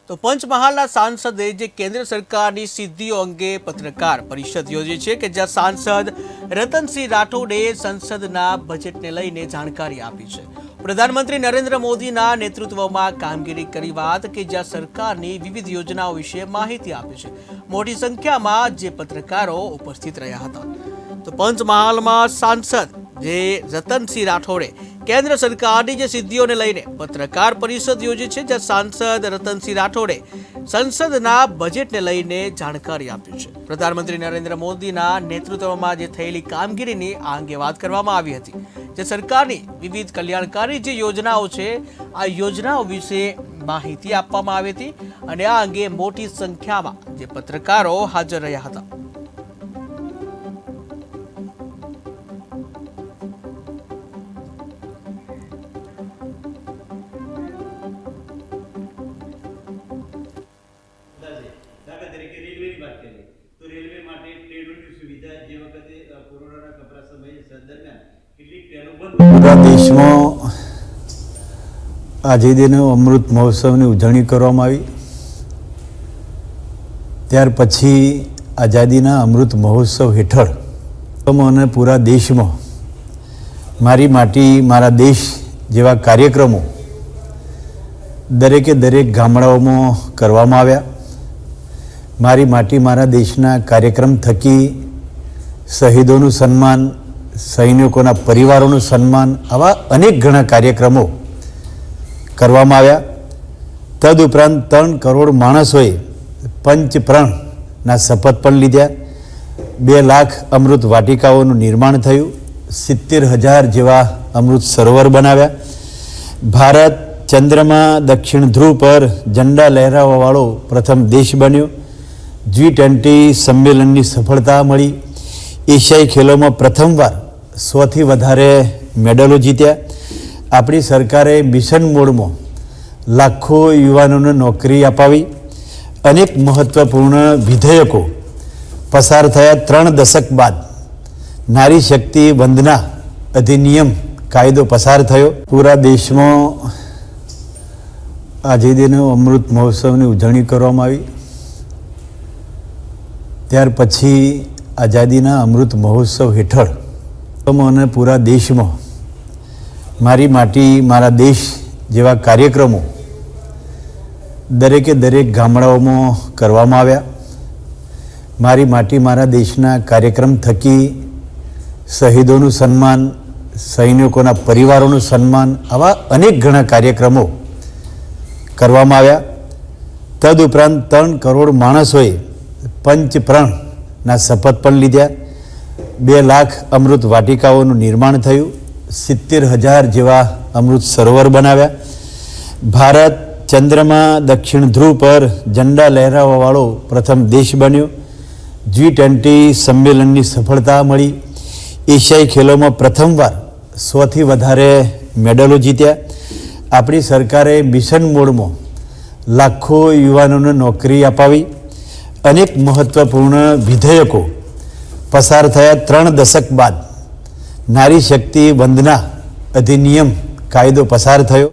તો પંચમહાલના સાંસદે જે કેન્દ્ર સરકારની સિદ્ધિઓ અંગે પત્રકાર પરિષદ યોજી છે કે જ્યાં સાંસદ રતનસિંહ રાઠોડે સંસદના બજેટને લઈને જાણકારી આપી છે। પ્રધાનમંત્રી નરેન્દ્ર મોદીના નેતૃત્વમાં કામગીરી કરી વાત કે જ્યાં સરકારની વિવિધ યોજનાઓ વિશે માહિતી આપી છે। મોટી સંખ્યામાં જે પત્રકારો ઉપસ્થિત રહ્યા હતા। તો પંચમહાલમાં સાંસદ જે રતનસિંહ રાઠોડે કેન્દ્ર સરકારની જે સિદ્ધિઓને લઈને પત્રકાર પરિષદ યોજી છે જ્યાં સાંસદ રતનસિંહ રાઠોડે સંસદના બજેટને લઈને જાણકારી આપી છે। પ્રધાનમંત્રી નરેન્દ્ર મોદીના નેતૃત્વમાં જે થયેલી કામગીરીની આ અંગે વાત કરવામાં આવી હતી। જે સરકારની વિવિધ કલ્યાણકારી જે યોજનાઓ છે આ યોજનાઓ વિશે માહિતી આપવામાં આવી હતી અને આ અંગે મોટી સંખ્યામાં જે પત્રકારો હાજર રહ્યા હતા। पूरा देश में आज दिन अमृत महोत्सव की उजवणी करवामां आवी। त्यार पछी आजादीना अमृत महोत्सव हेठळ अने पूरा देश में मारी माटी मारा देश जेवा कार्यक्रमों दरेके दरेक गामडाओमां करवामां आव्या। मारी माटी मारा देशना कार्यक्रम थकी शहीदों सन्मान, सैनिकों परिवारों सन्मान, आवा अनेक घणा कार्यक्रमों करवामां आव्या। तदुपरांत 3 करोड़ माणसोए पंचप्रण शपथ पण लीधा। 2 लाख अमृत वाटिकाओनुं निर्माण थयुं। 70,000 जेवा अमृत सरोवर बनाव्या। भारत चंद्रमा दक्षिण ध्रुव पर झंडा लहराववाळो प्रथम देश बन्यो। G20 सम्मेलन की सफलता मळी। एशियाई खेलों में प्रथमवार 100 थी वधारे मेडलों जीत्या। अपनी सरकारे मिशन मोड में लाखों युवानों ने नौकरी अपावी। अनेक महत्वपूर्ण विधेयकों पसार थया। 3 दशक बाद नारी शक्ति वंदना अधिनियम कायदो पसार थयो। पूरा देश में आज दिन अमृत महोत्सव की उजवणी करवामां आवी। त्यार पछी आजादीना अमृत महोत्सव हेठळ अने पूरा देश में मारी माटी मारा देश जेवा कार्यक्रमों दरेके दरेक गामडाओमां करवामां आव्या। मारी माटी मारा देशना कार्यक्रम थकी शहीदों सन्मान, सैनिकों परिवारों सन्मान, आवा अनेक घणा कार्यक्रमों करवामां आव्या। तदुपरांत 3 करोड़ माणसोए पंचप्रण शपथ पण लीधा। 2 लाख अमृत वाटिकाओनुं निर्माण थयुं। 70,000 जेवा अमृत सरोवर बनाव्या। भारत चंद्रमा दक्षिण ध्रुव पर झंडा लहराववाळो प्रथम देश बन्यो। G20 सम्मेलन की सफलता मळी। एशियाई खेलों में प्रथमवार 100 थी वधारे मेडलों जीत्या। अपनी सरकारे मिशन मोड में लाखों युवानों ने नौकरी अपावी। अनेक महत्वपूर्ण विधेयकों पसार थया। 3 दशक बाद नारी शक्ति वंदना अधिनियम कायदो पसार थयो।